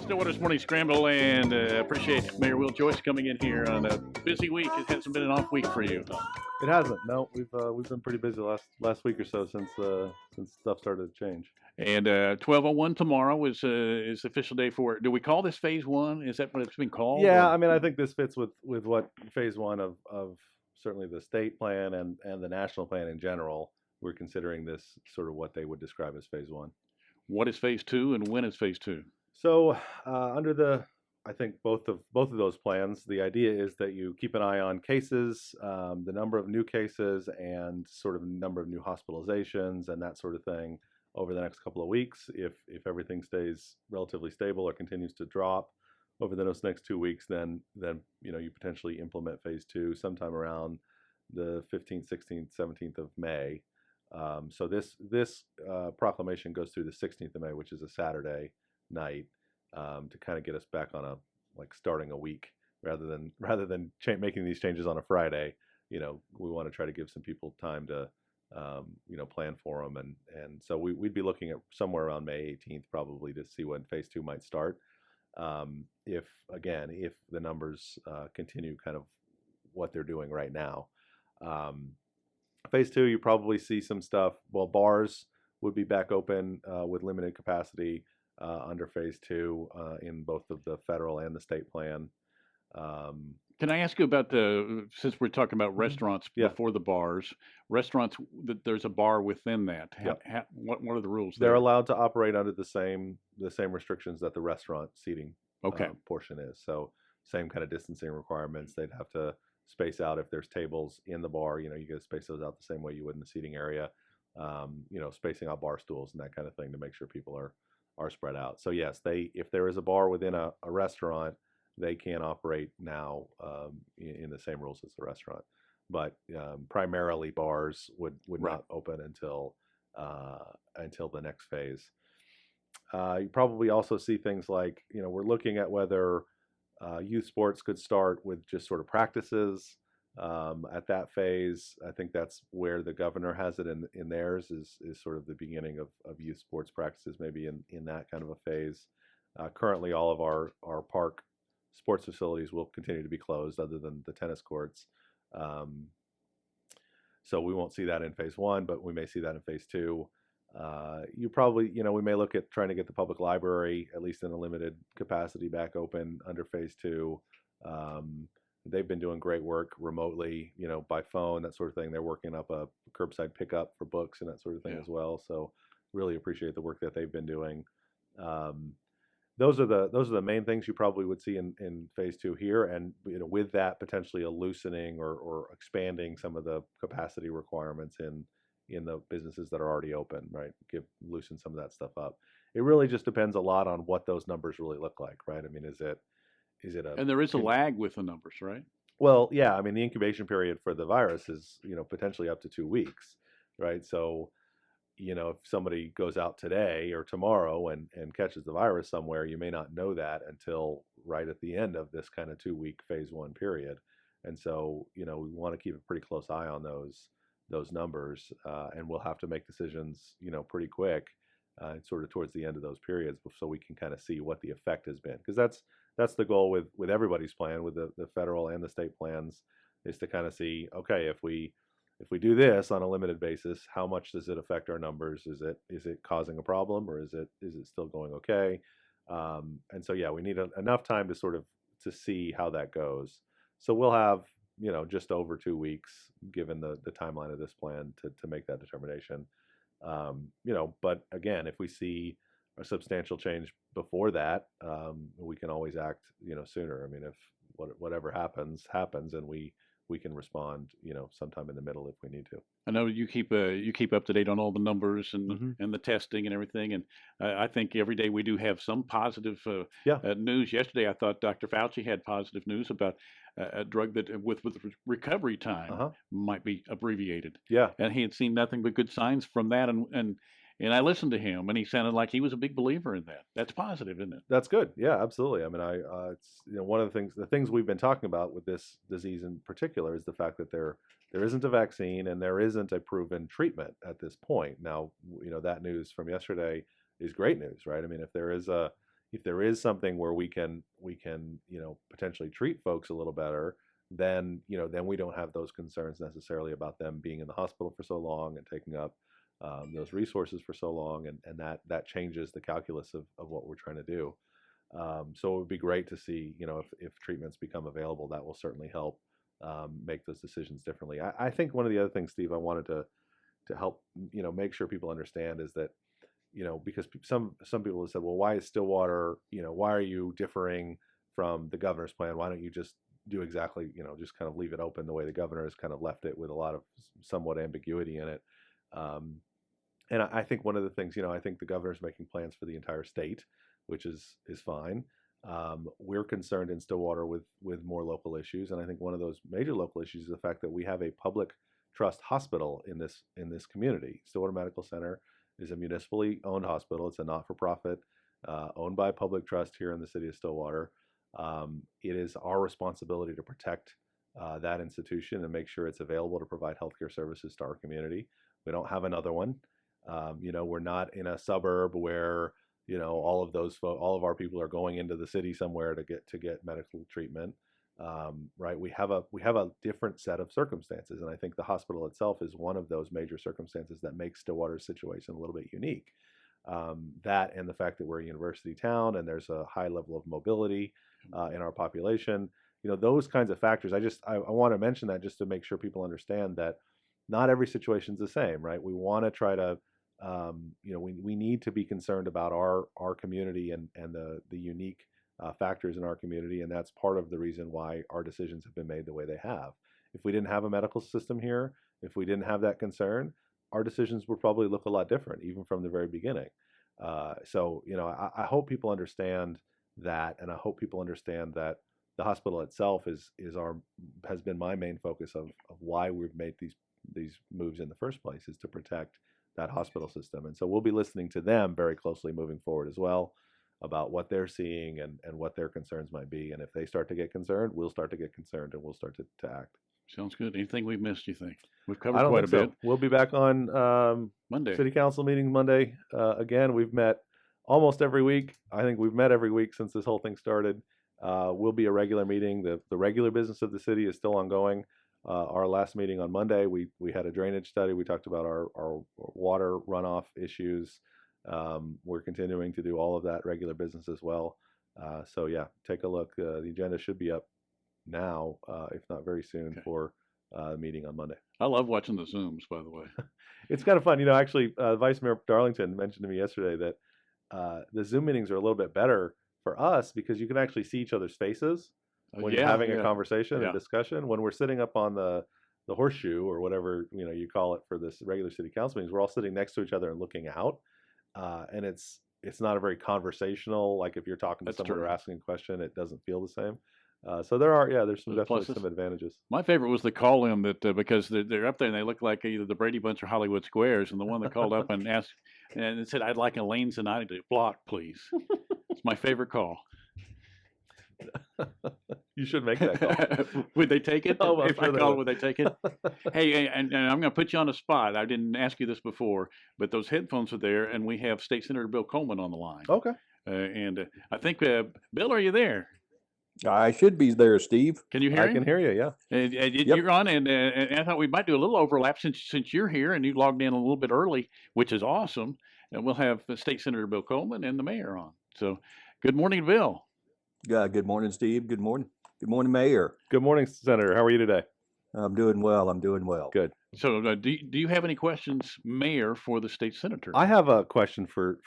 Stillwater's Morning Scramble, and appreciate Mayor Will Joyce coming in here on a busy week. It hasn't been an off week for you. It hasn't. No, we've been pretty busy last week or so since stuff started to change. And 12:01 tomorrow is the official day for it. Do we call this Phase 1? Is that what it's been called? Yeah, or- I mean, I think this fits with what phase one of certainly the state plan and the national plan in general. We're considering this sort of what they would describe as phase one. What is Phase 2, and when is Phase 2? So I think both of those plans, the idea is that you keep an eye on cases, the number of new cases, and sort of number of new hospitalizations and that sort of thing over the next couple of weeks. If everything stays relatively stable or continues to drop over those next 2 weeks, then you potentially implement phase two sometime around the 15th, 16th, 17th of May. So this proclamation goes through the 16th of May, which is a Saturday night, to kind of get us back on starting a week rather than making these changes on a Friday. We want to try to give some people time to plan for them, and so we'd be looking at somewhere around May 18th probably to see when phase two might start. If the numbers continue kind of what they're doing right now. Phase two, you probably see some stuff. Well, bars would be back open with limited capacity under phase two in both of the federal and the state plan. Can I ask you about since we're talking about restaurants before the bars, restaurants, there's a bar within that. What are the rules there? They're allowed to operate under the same restrictions that the restaurant seating portion is. So same kind of distancing requirements. They'd have to space out if there's tables in the bar. You got to space those out the same way you would in the seating area. Spacing out bar stools and that kind of thing to make sure people are spread out. So yes, if there is a bar within a restaurant, they can operate now in the same rules as the restaurant. But primarily bars would not open until the next phase. You probably also see things like, we're looking at whether youth sports could start with just sort of practices at that phase. I think that's where the governor has it in theirs is sort of the beginning of youth sports practices, maybe in that kind of a phase. Currently, all of our park sports facilities will continue to be closed other than the tennis courts. So we won't see that in phase one, but we may see that in phase two. We may look at trying to get the public library, at least in a limited capacity, back open under phase two. They've been doing great work remotely, by phone, that sort of thing. They're working up a curbside pickup for books and that sort of thing as well. So really appreciate the work that they've been doing. Those are the main things you probably would see in phase two here, and with that potentially a loosening or expanding some of the capacity requirements in the businesses that are already open, right? Loosen some of that stuff up. It really just depends a lot on what those numbers really look like, right? I mean, is it and there is a lag with the numbers, right? Well, yeah. I mean, the incubation period for the virus is potentially up to 2 weeks, right? So, if somebody goes out today or tomorrow and catches the virus somewhere, you may not know that until right at the end of this kind of 2-week phase one period. And so, we want to keep a pretty close eye on those numbers, and we'll have to make decisions, pretty quick, sort of towards the end of those periods, so we can kind of see what the effect has been. Because that's the goal with everybody's plan, with the federal and the state plans, is to kind of see, okay, if we do this on a limited basis, how much does it affect our numbers? Is it causing a problem, or is it still going okay? And so we need enough time to see how that goes. So we'll have just over 2 weeks, given the timeline of this plan, to make that determination. But again, if we see a substantial change before that, we can always act sooner. I mean, if whatever happens, and we can respond sometime in the middle if we need to. I know you keep up to date on all the numbers and the testing and everything, and I think every day we do have some positive news. Yesterday, I thought Dr. Fauci had positive news about a drug that with recovery time might be abbreviated. Yeah, and he had seen nothing but good signs from that, and I listened to him, and he sounded like he was a big believer in that. That's positive, isn't it? That's good. Yeah, absolutely. I mean, it's one of the things we've been talking about with this disease in particular is the fact that there isn't a vaccine and there isn't a proven treatment at this point. Now, that news from yesterday is great news, right? I mean, if there is a if there is something where we can potentially treat folks a little better, then then we don't have those concerns necessarily about them being in the hospital for so long and taking up those resources for so long, and that changes the calculus of what we're trying to do. So it would be great to see, if treatments become available, that will certainly help make those decisions differently. I think one of the other things, Steve, I wanted to help make sure people understand is that because some people have said, well, why is Stillwater, why are you differing from the governor's plan? Why don't you just do exactly, just kind of leave it open the way the governor has kind of left it, with a lot of somewhat ambiguity in it. And I think one of the things, I think the governor's making plans for the entire state, which is fine. We're concerned in Stillwater with more local issues, and I think one of those major local issues is the fact that we have a public trust hospital in this community. Stillwater Medical Center is a municipally owned hospital. It's a not-for-profit owned by public trust here in the city of Stillwater. It is our responsibility to protect that institution and make sure it's available to provide healthcare services to our community. We don't have another one. We're not in a suburb where all of our people are going into the city somewhere to get medical treatment. Right? We have a different set of circumstances, and I think the hospital itself is one of those major circumstances that makes Stillwater's situation a little bit unique. That and the fact that we're a university town and there's a high level of mobility in our population. Those kinds of factors. I want to mention that just to make sure people understand that not every situation is the same, right? We want to try to, we need to be concerned about our community and the unique factors in our community, and that's part of the reason why our decisions have been made the way they have. If we didn't have a medical system here, if we didn't have that concern, our decisions would probably look a lot different, even from the very beginning. So I hope people understand that, and I hope people understand that the hospital itself has been my main focus of why we've made these moves in the first place, is to protect that hospital system. And so we'll be listening to them very closely moving forward as well, about what they're seeing and what their concerns might be. And if they start to get concerned, we'll start to get concerned, and we'll start to act. Sounds good. Anything we've missed, you think? We've covered quite a bit. We'll be back on Monday. City Council meeting Monday. Again, we've met almost every week. I think we've met every week since this whole thing started. Will be a regular meeting. The regular business of the city is still ongoing. Our last meeting on Monday, we had a drainage study. We talked about our water runoff issues. We're continuing to do all of that regular business as well. So yeah, take a look. The agenda should be up now, if not very soon, for the meeting on Monday. I love watching the Zooms, by the way. It's kind of fun. Actually, Vice Mayor Darlington mentioned to me yesterday that the Zoom meetings are a little bit better for us because you can actually see each other's faces when you're having a conversation and discussion. When we're sitting up on the horseshoe or whatever you call it for this regular city council meetings, we're all sitting next to each other and looking out, and it's not a very conversational. Like if you're talking to someone or asking a question, it doesn't feel the same. So there's definitely some advantages. My favorite was the call-in that because they're up there and they look like either the Brady Bunch or Hollywood Squares, and the one that called up and asked and it said, "I'd like Elaine Zanatti to block, please." It's my favorite call. You should make that call. Would they take it? Oh, if I called, would they take it? Hey, and I'm going to put you on the spot. I didn't ask you this before, but those headphones are there, and we have State Senator Bill Coleman on the line. Okay. And I think, Bill, are you there? I should be there, Steve. Can you hear him? I can hear you, yeah. You're on, and I thought we might do a little overlap since you're here, and you logged in a little bit early, which is awesome. And we'll have State Senator Bill Coleman and the mayor on. So good morning, Bill. Good morning, Steve. Good morning. Good morning, Mayor. Good morning, Senator. How are you today? I'm doing well. Good. So do you have any questions, Mayor, for the state senator? I have a question for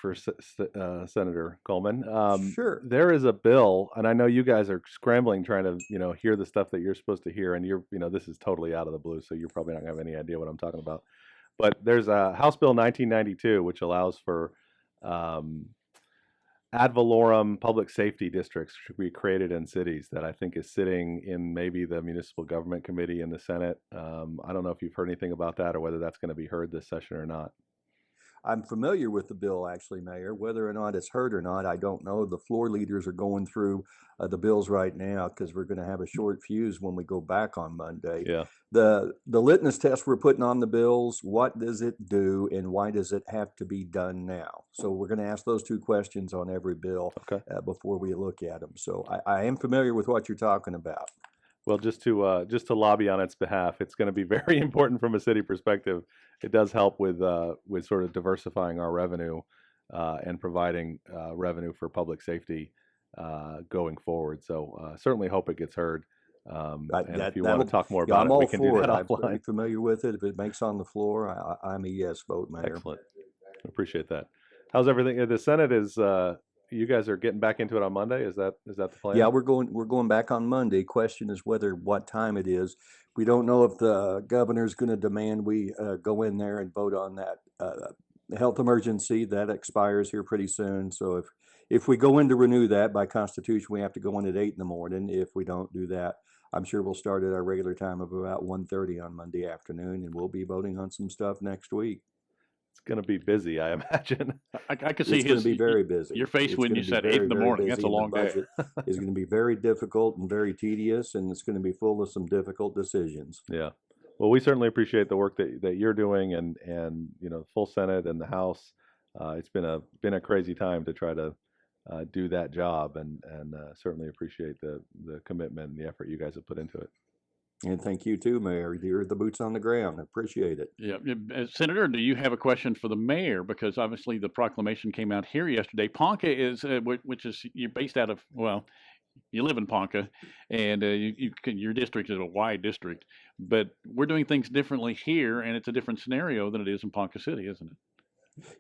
Senator Coleman. Sure. There is a bill, and I know you guys are scrambling trying to hear the stuff that you're supposed to hear, and this is totally out of the blue, so you're probably not going to have any idea what I'm talking about. But there's a House Bill 1992 which allows for ad valorem public safety districts to be created in cities, that I think is sitting in maybe the Municipal Government Committee in the Senate. I don't know if you've heard anything about that or whether that's going to be heard this session or not. I'm familiar with the bill, actually, Mayor. Whether or not it's heard or not, I don't know. The floor leaders are going through the bills right now because we're going to have a short fuse when we go back on Monday. Yeah. The litmus test we're putting on the bills, what does it do and why does it have to be done now? So we're going to ask those two questions on every bill before we look at them. So I am familiar with what you're talking about. Well, just to lobby on its behalf, it's going to be very important from a city perspective. It does help with sort of diversifying our revenue and providing revenue for public safety going forward. So certainly hope it gets heard. And if you want to talk more about it, we can do that offline. I'm familiar with it. If it makes on the floor, I'm a yes vote, Mayor. Excellent. Appreciate that. How's everything? The Senate is. You guys are getting back into it on Monday. Is that the plan? Yeah, we're going back on Monday. Question is what time it is. We don't know if the governor's going to demand we go in there and vote on that health emergency that expires here pretty soon. So if we go in to renew that by Constitution, we have to go in at 8 in the morning. If we don't do that, I'm sure we'll start at our regular time of about 1:30 on Monday afternoon, and we'll be voting on some stuff next week. It's going to be busy, I imagine. I could see it's going to be very busy. Your face when you said 8 in the morning. That's a long day. It's going to be very difficult and very tedious, and it's going to be full of some difficult decisions. Yeah. Well, we certainly appreciate the work that you're doing, and the full Senate and the House. It's been a crazy time to try to do that job, and certainly appreciate the commitment and the effort you guys have put into it. And thank you too, Mayor. You're the boots on the ground. I appreciate it. Yeah. Senator, do you have a question for the mayor? Because obviously the proclamation came out here yesterday. Ponca is, which is, you're based out of, well, you live in Ponca, and your district is a wide district, but we're doing things differently here, and it's a different scenario than it is in Ponca City, isn't it?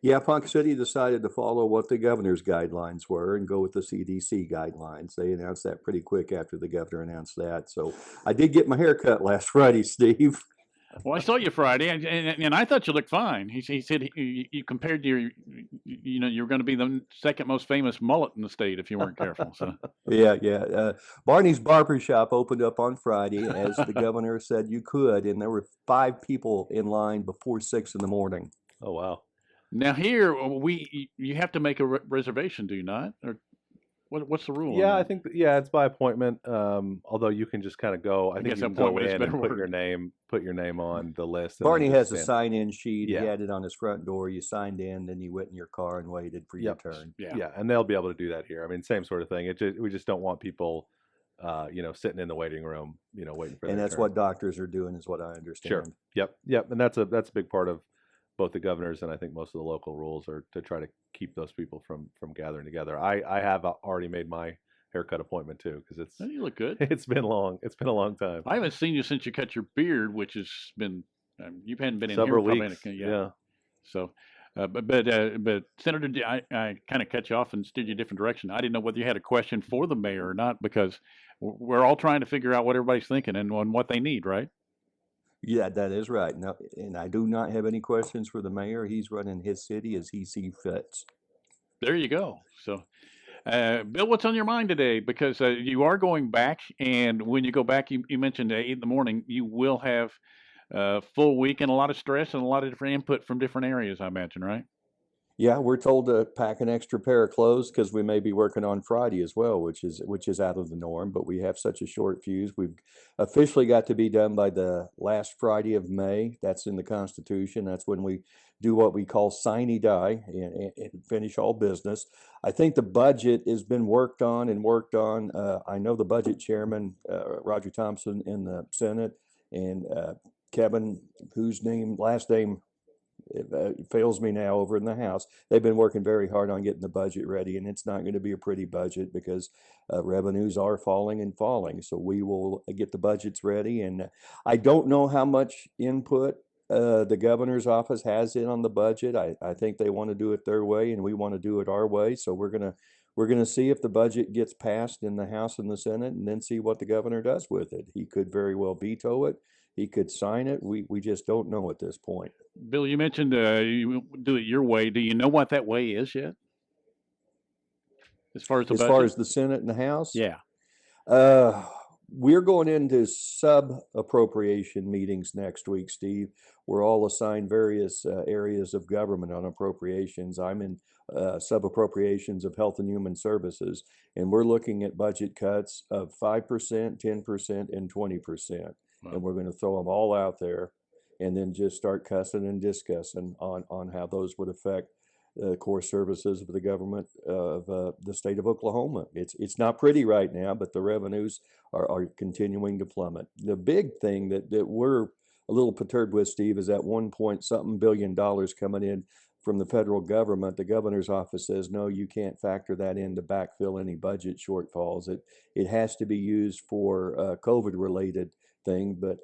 Yeah, Ponca City decided to follow what the governor's guidelines were and go with the CDC guidelines. They announced that pretty quick after the governor announced that. So I did get my hair cut last Friday, Steve. Well, I saw you Friday, and I thought you looked fine. He said you compared you're going to be the second most famous mullet in the state if you weren't careful. So Yeah. Barney's Barbershop opened up on Friday, as the governor said you could, and there were 5 people in line before 6 in the morning. Oh, wow. Now here you have to make a reservation, do you not? Or what's the rule? Yeah, I think it's by appointment. Although you can just kind of go. I think you can go in and put your name on the list. Barney has a sign-in sheet. Yeah. He had it on his front door. You signed in, then you went in your car and waited for your turn. Yeah, and they'll be able to do that here. I mean, same sort of thing. We just don't want people, sitting in the waiting room, waiting for. And that's what doctors are doing, is what I understand. Sure. Yep. And that's a big part of both the governors and I think most of the local rules are to try to keep those people from gathering together. I have already made my haircut appointment too, because you look good. It's been long. It's been a long time. I haven't seen you since you cut your beard, which has been you hadn't been in several here weeks. Yeah. So, but Senator, I kind of cut you off and steered you a different direction. I didn't know whether you had a question for the mayor or not, because we're all trying to figure out what everybody's thinking and what they need, right? Yeah, that is right. No, and I do not have any questions for the mayor. He's running his city as he sees fits. There you go. So, Bill, what's on your mind today? Because you are going back, and when you go back, you mentioned 8 in the morning, you will have a full week and a lot of stress and a lot of different input from different areas, I imagine, right? Yeah, we're told to pack an extra pair of clothes because we may be working on Friday as well, which is out of the norm. But we have such a short fuse. We've officially got to be done by the last Friday of May. That's in the Constitution. That's when we do what we call sine die and finish all business. I think the budget has been worked on. I know the budget chairman, Roger Thompson, in the Senate, and Kevin, whose last name it fails me now, over in the House. They've been working very hard on getting the budget ready, and it's not going to be a pretty budget because revenues are falling. So we will get the budgets ready, and I don't know how much input the governor's office has in on the budget. I think they want to do it their way, and we want to do it our way. So we're gonna see if the budget gets passed in the House and the Senate, and then see what the governor does with it. He could very well veto it. He could sign it. We just don't know at this point. Bill, you mentioned you do it your way. Do you know what that way is yet? As far as the budget? As far as the Senate and the House? Yeah. we're going into sub-appropriation meetings next week, Steve. We're all assigned various areas of government on appropriations. I'm in sub-appropriations of Health and Human Services, and we're looking at budget cuts of 5%, 10%, and 20%. Wow. And we're going to throw them all out there and then just start cussing and discussing on how those would affect core services of the government of the state of Oklahoma. It's not pretty right now, but the revenues are continuing to plummet. The big thing that we're a little perturbed with, Steve, is that 1 billion coming in from the federal government. The governor's office says, no, you can't factor that in to backfill any budget shortfalls. It has to be used for COVID-related thing. But,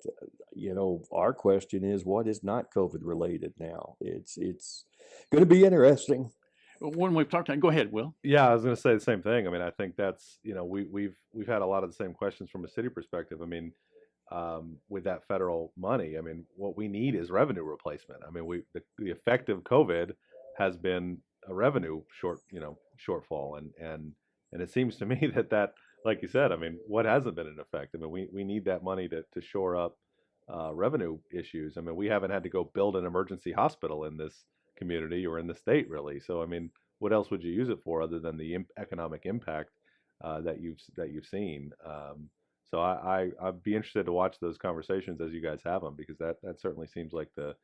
our question is, what is not COVID related now? It's going to be interesting. When we've talked, go ahead, Will. Yeah, I was going to say the same thing. I mean, I think that's, we've had a lot of the same questions from a city perspective. I mean, with that federal money, I mean, what we need is revenue replacement. I mean, the effect of COVID has been a revenue shortfall, and it seems to me that, like you said, I mean, what hasn't been an effect? I mean, we need that money to shore up revenue issues. I mean, we haven't had to go build an emergency hospital in this community or in the state, really. So, I mean, what else would you use it for other than the economic impact that you've seen? So I'd be interested to watch those conversations as you guys have them, because that certainly seems like the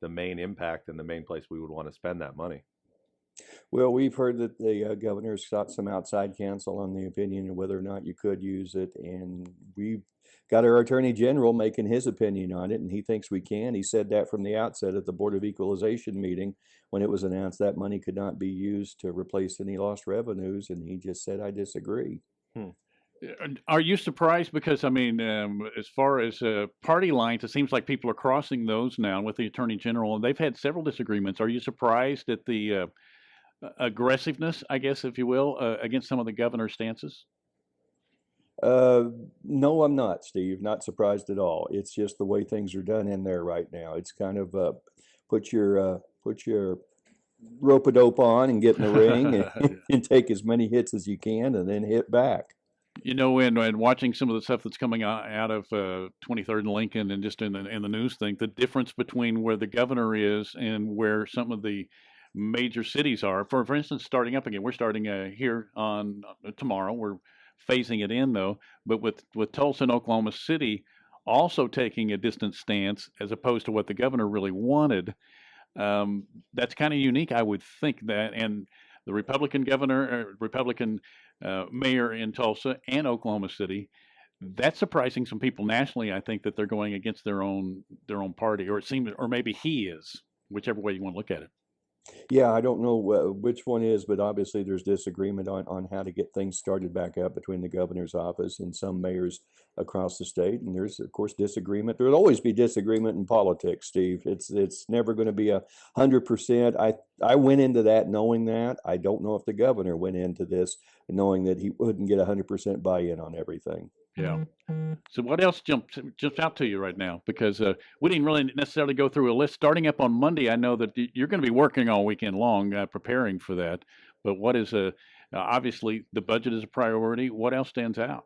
main impact and the main place we would want to spend that money. Well, we've heard that the governor's got some outside counsel on the opinion of whether or not you could use it, and we've got our attorney general making his opinion on it, and he thinks we can. He said that from the outset at the Board of Equalization meeting when it was announced that money could not be used to replace any lost revenues, and he just said, I disagree. Are you surprised? Because, I mean, as far as party lines, it seems like people are crossing those now with the attorney general, and they've had several disagreements. Are you surprised at the aggressiveness, I guess, if you will, against some of the governor's stances? No, I'm not, Steve. Not surprised at all. It's just the way things are done in there right now. It's kind of put your rope-a-dope on and get in the ring and take as many hits as you can and then hit back. And watching some of the stuff that's coming out of 23rd and Lincoln and just in the news thing, the difference between where the governor is and where some of the major cities are. For instance, starting up again, we're starting here on tomorrow. We're phasing it in though, but with Tulsa and Oklahoma City also taking a distant stance as opposed to what the governor really wanted. That's kind of unique, I would think that. And the Republican mayor in Tulsa and Oklahoma City, that's surprising some people nationally. I think that they're going against their own party, or it seems, or maybe he is, whichever way you want to look at it. Yeah, I don't know which one is, but obviously there's disagreement on how to get things started back up between the governor's office and some mayors across the state. And there's, of course, disagreement. There'll always be disagreement in politics, Steve. It's never going to be 100%. I went into that knowing that. I don't know if the governor went into this knowing that he wouldn't get 100% buy-in on everything. Yeah. So what else jumps out to you right now? Because we didn't really necessarily go through a list. Starting up on Monday, I know that you're going to be working all weekend long preparing for that. But what is obviously the budget is a priority. What else stands out?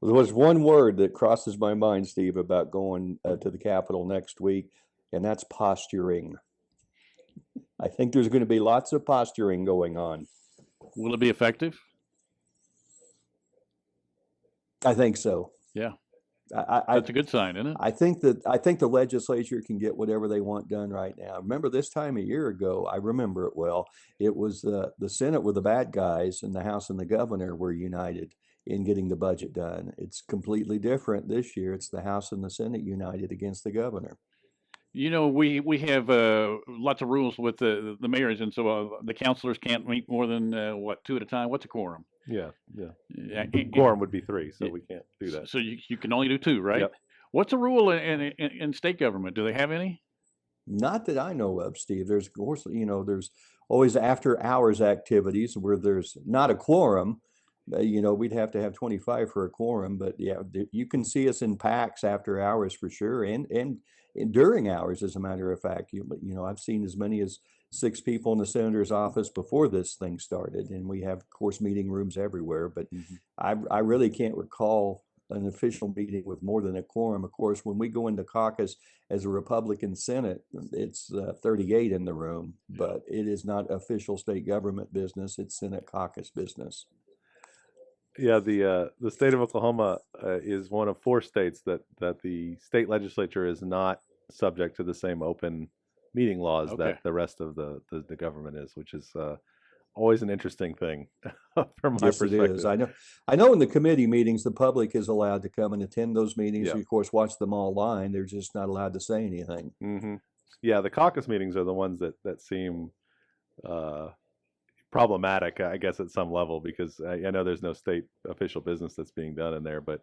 Well, there was one word that crosses my mind, Steve, about going to the Capitol next week, and that's posturing. I think there's going to be lots of posturing going on. Will it be effective? I think so. Yeah, that's a good sign, isn't it? I think the legislature can get whatever they want done right now. Remember this time a year ago, I remember it well. It was the Senate were the bad guys, and the House and the governor were united in getting the budget done. It's completely different this year. It's the House and the Senate united against the governor. We have lots of rules with the mayors, and so the councilors can't meet more than two at a time. What's a quorum? Yeah. Quorum would be 3, so we can't do that. So you can only do 2, right? Yep. What's a rule in state government? Do they have any? Not that I know of, Steve. There's, of course, there's always after hours activities where there's not a quorum. We'd have to have 25 for a quorum, but yeah, you can see us in packs after hours for sure, and during hours, as a matter of fact. I've seen as many as 6 people in the senator's office before this thing started, and we have, of course, meeting rooms everywhere. But I really can't recall an official meeting with more than a quorum. Of course, when we go into caucus as a Republican Senate, it's 38 in the room, but it is not official state government business. It's Senate caucus business. Yeah, the state of Oklahoma is one of 4 states that the state legislature is not subject to the same open meeting laws that the rest of the government is, which is always an interesting thing from my perspective. It is. I know in the committee meetings, the public is allowed to come and attend those meetings. Yeah. And of course, watch them online. They're just not allowed to say anything. Mm-hmm. Yeah, the caucus meetings are the ones that seem problematic, I guess, at some level, because I know there's no state official business that's being done in there, but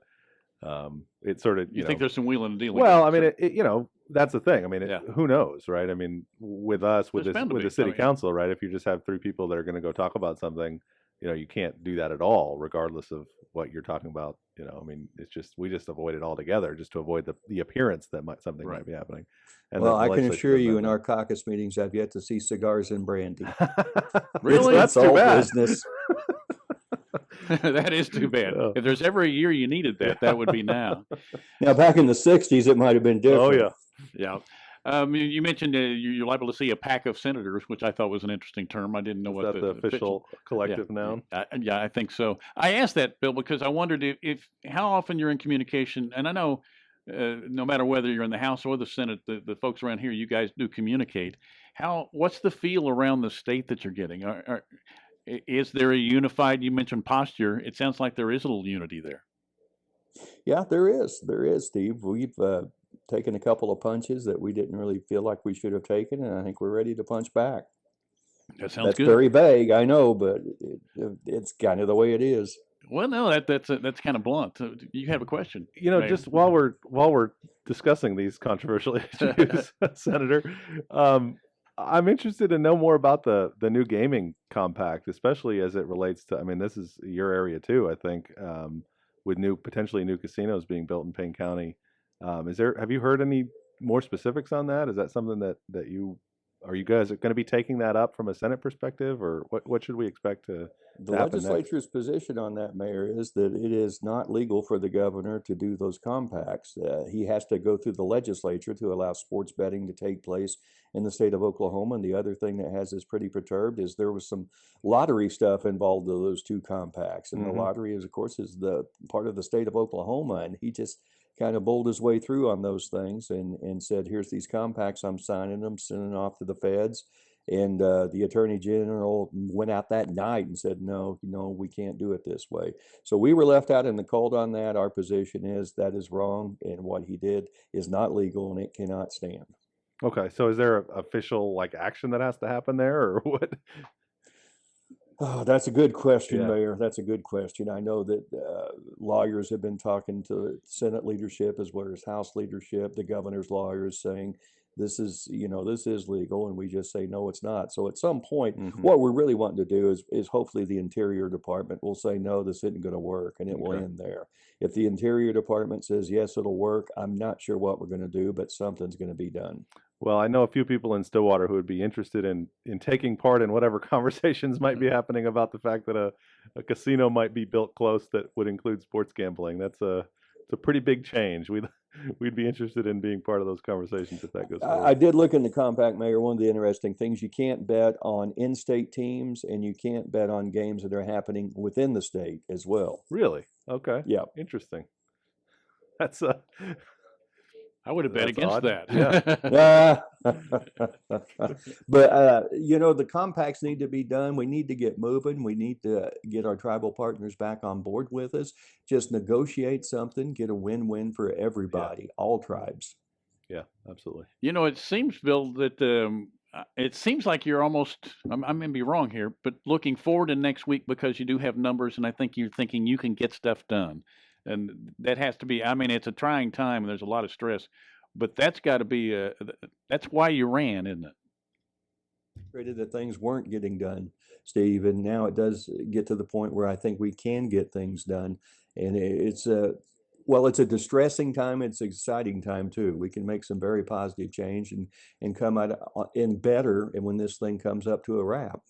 it's sort of, you think there's some wheeling and dealing. Well, I mean, that's the thing. I mean, who knows, right? I mean, with us, with the city council, right? If you just have 3 people that are going to go talk about something, you can't do that at all, regardless of what you're talking about. I mean, it's just, we just avoid it altogether, just to avoid the appearance that something might be happening. And well, I can assure you, in our caucus meetings, I've yet to see cigars and brandy. Really? That's too bad. Business. That is too bad. If there's ever a year you needed that would be now. Now, back in the 60s, it might have been different. Oh, yeah. Yeah. You mentioned you're liable to see a pack of senators, which I thought was an interesting term. I didn't know what the official collective noun. Yeah, I think so. I asked that, Bill, because I wondered if how often you're in communication, and I know no matter whether you're in the House or the Senate, the folks around here, you guys do communicate. What's the feel around the state that you're getting? Is there a unified? You mentioned posture. It sounds like there is a little unity there. Yeah, there is. There is, Steve. We've taken a couple of punches that we didn't really feel like we should have taken, and I think we're ready to punch back. That sounds That's good. Very vague, I know, but it's kind of the way it is. Well, no, that's kind of blunt. You have a question? Just while we're discussing these controversial issues, Senator, I'm interested to know more about the new gaming compact, especially as it relates to. I mean, this is your area too, I think, with potentially new casinos being built in Payne County. Have you heard any more specifics on that? Is that something that you guys going to be taking that up from a Senate perspective, or what should we expect to The happen legislature's next? position on that, Mayor, is that it is not legal for the governor to do those compacts. He has to go through the legislature to allow sports betting to take place in the state of Oklahoma. And the other thing that has us pretty perturbed is there was some lottery stuff involved with those 2 compacts. And the lottery is, of course, is the part of the state of Oklahoma. And he just kind of bowled his way through on those things and said, here's these compacts, I'm signing them, sending them off to the feds. And the Attorney General went out that night and said, no, we can't do it this way. So we were left out in the cold on that. Our position is that is wrong, and what he did is not legal, and it cannot stand. Okay, so is there official action that has to happen there, or what? Oh, that's a good question, Yeah. Mayor. That's a good question. I know that lawyers have been talking to Senate leadership as well as House leadership, the governor's lawyers saying this is legal, and we just say, no, it's not. So at some point, what we're really wanting to do is hopefully the Interior Department will say, no, this isn't going to work, and it will end there. If the Interior Department says, yes, it'll work, I'm not sure what we're going to do, but something's going to be done. Well, I know a few people in Stillwater who would be interested in taking part in whatever conversations might be happening about the fact that a casino might be built close that would include sports gambling. It's a pretty big change. We'd be interested in being part of those conversations if that goes forward. I did look in the compact, Mayor. One of the interesting things, you can't bet on in-state teams, and you can't bet on games that are happening within the state as well. Really? Okay. Yeah. Interesting. That's I would have bet against odd. that. Yeah. But, the compacts need to be done. We need to get moving. We need to get our tribal partners back on board with us. Just negotiate something, get a win-win for everybody, all tribes. Yeah, absolutely. It seems, Bill, that it seems like you're almost, I may be wrong here, but looking forward to next week because you do have numbers, and I think you're thinking you can get stuff done. And that has to be, it's a trying time and there's a lot of stress, but that's got to be, that's why you ran, isn't it? Frustrated that things weren't getting done, Steve, and now it does get to the point where I think we can get things done. And it's a distressing time. It's an exciting time too. We can make some very positive change and come out in better and when this thing comes up to a wrap.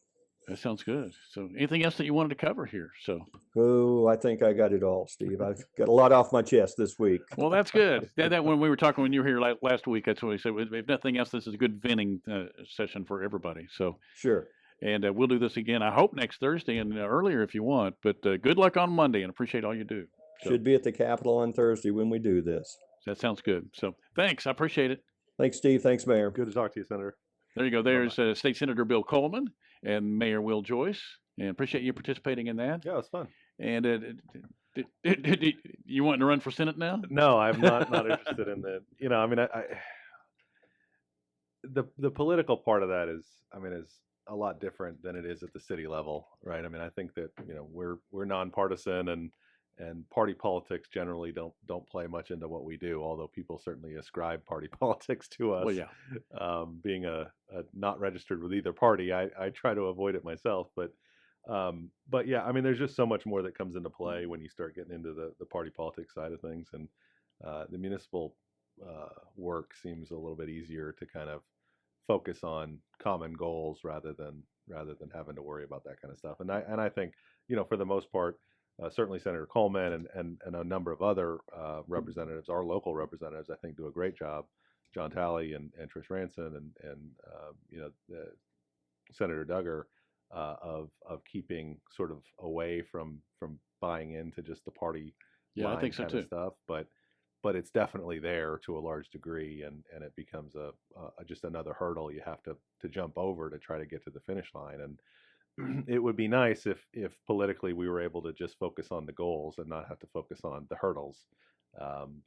That sounds good. So, anything else that you wanted to cover here? So, Oh, I think I got it all, Steve. I've got a lot off my chest this week. well, that's good. That when we were talking when you were here last week, that's what we said. If nothing else, this is a good venting session for everybody. So, Sure. and we'll do this again. I hope next Thursday and earlier if you want. But good luck on Monday, and appreciate all you do. So, Should be at the Capitol on Thursday when we do this. that sounds good. So, thanks. I appreciate it. Thanks, Steve. Thanks, Mayor. Good to talk to you, Senator. There you go. There's State Senator Bill Coleman and Mayor Will Joyce, and appreciate you participating in that. Yeah, it was fun. And you wanting to run for Senate now? No, I'm not interested in the. I mean, the political part of that is a lot different than it is at the city level, right? I mean, I think that we're nonpartisan and party politics generally don't play much into what we do, although people certainly ascribe party politics to us. Well, yeah. Being a not registered with either party, I try to avoid it myself, but yeah, I mean, there's just so much more that comes into play when you start getting into the party politics side of things, and the municipal work seems a little bit easier to kind of focus on common goals rather than having to worry about that kind of stuff. And I think for the most part, certainly Senator Coleman and a number of other representatives, our local representatives, I think do a great job. John Talley and Trish Ranson and Senator Duggar of keeping sort of away from buying into just the party I think so kind too. of stuff, but it's definitely there to a large degree, and it becomes a just another hurdle you have to jump over to try to get to the finish line. And it would be nice if politically we were able to just focus on the goals and not have to focus on the hurdles.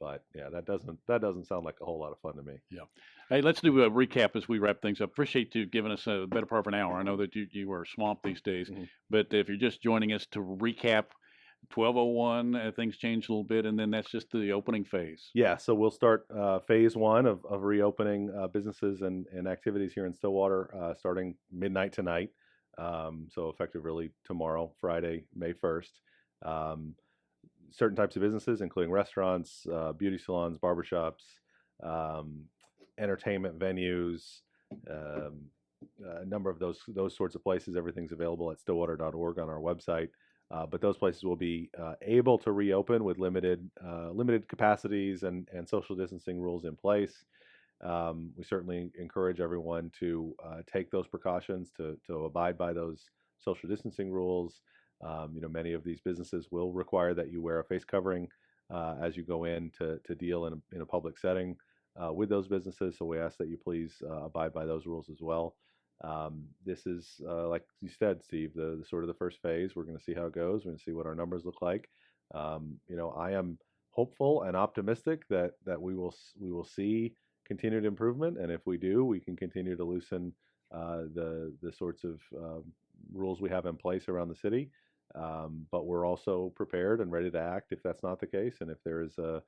But yeah, that doesn't sound like a whole lot of fun to me. Yeah. Hey, let's do a recap as we wrap things up. Appreciate you giving us a better part of an hour. I know that you are swamped these days, but if you're just joining us to recap, 1201, things changed a little bit, and then that's just the opening phase. Yeah, so we'll start phase one of reopening businesses and activities here in Stillwater starting midnight tonight. So effective really tomorrow, Friday, May 1st. Certain types of businesses, including restaurants, beauty salons, barbershops, entertainment venues, a number of those sorts of places. Everything's available at stillwater.org on our website. But those places will be able to reopen with limited capacities and social distancing rules in place. We certainly encourage everyone to take those precautions, to abide by those social distancing rules. Many of these businesses will require that you wear a face covering as you go in to deal in a public setting with those businesses. So we ask that you please abide by those rules as well. This is, like you said, Steve, the sort of the first phase. We're going to see how it goes. We're going to see what our numbers look like. I am hopeful and optimistic that we will see continued improvement, and if we do, we can continue to loosen the sorts of rules we have in place around the city. But we're also prepared and ready to act if that's not the case, and if there is a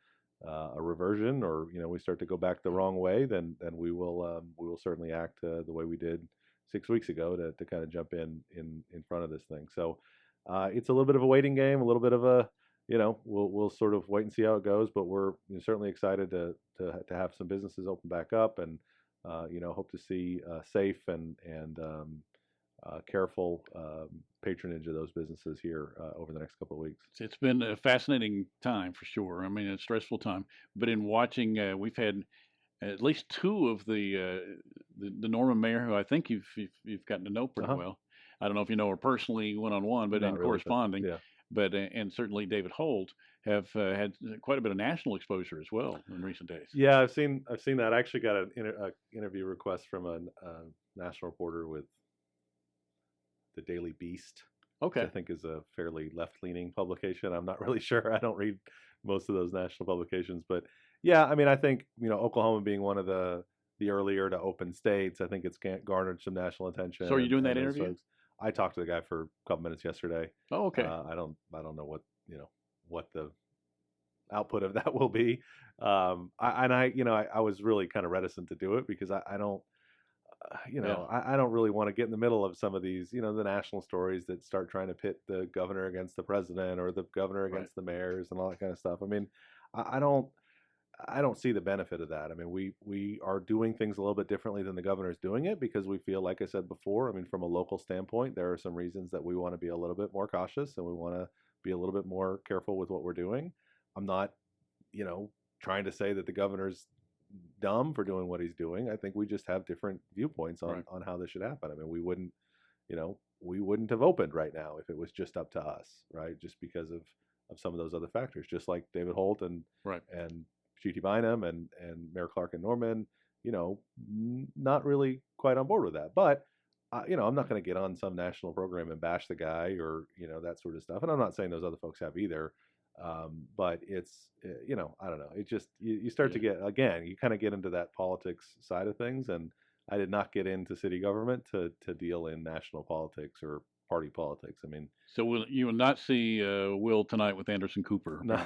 reversion, or we start to go back the wrong way, then we will certainly act the way we did 6 weeks ago to kind of jump in front of this thing. So it's a little bit of a waiting game, a little bit of a we'll sort of wait and see how it goes, but we're certainly excited to have some businesses open back up, and hope to see safe and careful patronage of those businesses here over the next couple of weeks. It's been a fascinating time for sure. I mean, a stressful time, but in watching, we've had at least two of the Norman mayor, who I think you've gotten to know pretty well. I don't know if you know her personally one-on-one, but in corresponding. Yeah. But and certainly David Holt have had quite a bit of national exposure as well in recent days. Yeah, I've seen that. I actually got an interview request from a national reporter with the Daily Beast. Okay. Which I think is a fairly left-leaning publication. I'm not really sure. I don't read most of those national publications, but yeah, I mean, I think Oklahoma being one of the earlier to open states, I think it's garnered some national attention. So are you doing that interview? Folks. I talked to the guy for a couple minutes yesterday. Oh, okay. I don't know what the output of that will be. I was really kind of reticent to do it because I don't. I don't really want to get in the middle of some of these, the national stories that start trying to pit the governor against the president or the governor against the mayors and all that kind of stuff. I mean, I don't, I don't see the benefit of that. I mean, we are doing things a little bit differently than the governor's doing it because we feel, like I said before, I mean, from a local standpoint, there are some reasons that we want to be a little bit more cautious and we want to be a little bit more careful with what we're doing. I'm not, trying to say that the governor's dumb for doing what he's doing. I think we just have different viewpoints on how this should happen. I mean, we wouldn't have opened right now if it was just up to us, right? Just because of some of those other factors, just like David Holt and G.T. Bynum and Mayor Clark and Norman, not really quite on board with that. But, I'm not going to get on some national program and bash the guy or, that sort of stuff. And I'm not saying those other folks have either. But it's, I don't know. It just, you start to get, again, you kind of get into that politics side of things. And I did not get into city government to deal in national politics or party politics. I mean, so you will not see Will tonight with Anderson Cooper. No,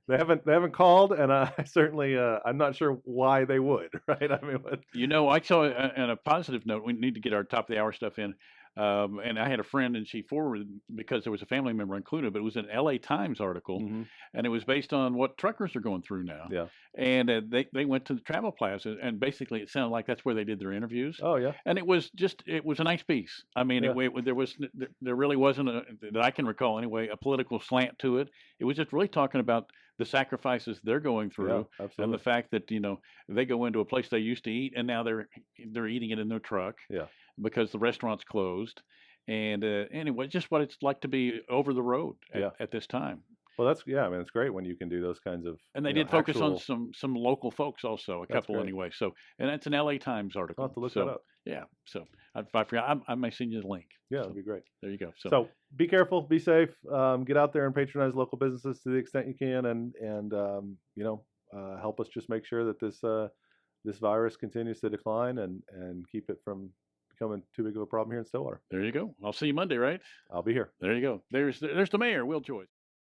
they haven't called, and I certainly I'm not sure why they would. Right? I mean, I saw on a positive note. We need to get our top of the hour stuff in. And I had a friend, and she forwarded because there was a family member included, but it was an LA Times article, and it was based on what truckers are going through now. Yeah. And they went to the Travel Plaza, and basically it sounded like that's where they did their interviews. Oh yeah. And it was a nice piece. I mean, there really wasn't that I can recall anyway a political slant to it. It was just really talking about the sacrifices they're going through, and the fact that they go into a place they used to eat, and now they're eating it in their truck. Yeah. Because the restaurant's closed, and anyway, just what it's like to be over the road at this time. Well, I mean, it's great when you can do those kinds of. And they did focus on some local folks also, a couple great. Anyway. So, and that's an LA Times article. I'll have to look that up. Yeah. So I forgot, I may send you the link. Yeah, that'd be great. There you go. So be careful, be safe, get out there and patronize local businesses to the extent you can, and help us just make sure that this virus continues to decline and keep it from becoming too big of a problem here in Stillwater. There you go. I'll see you Monday, right? I'll be here. There you go. There's the mayor, Will Joyce.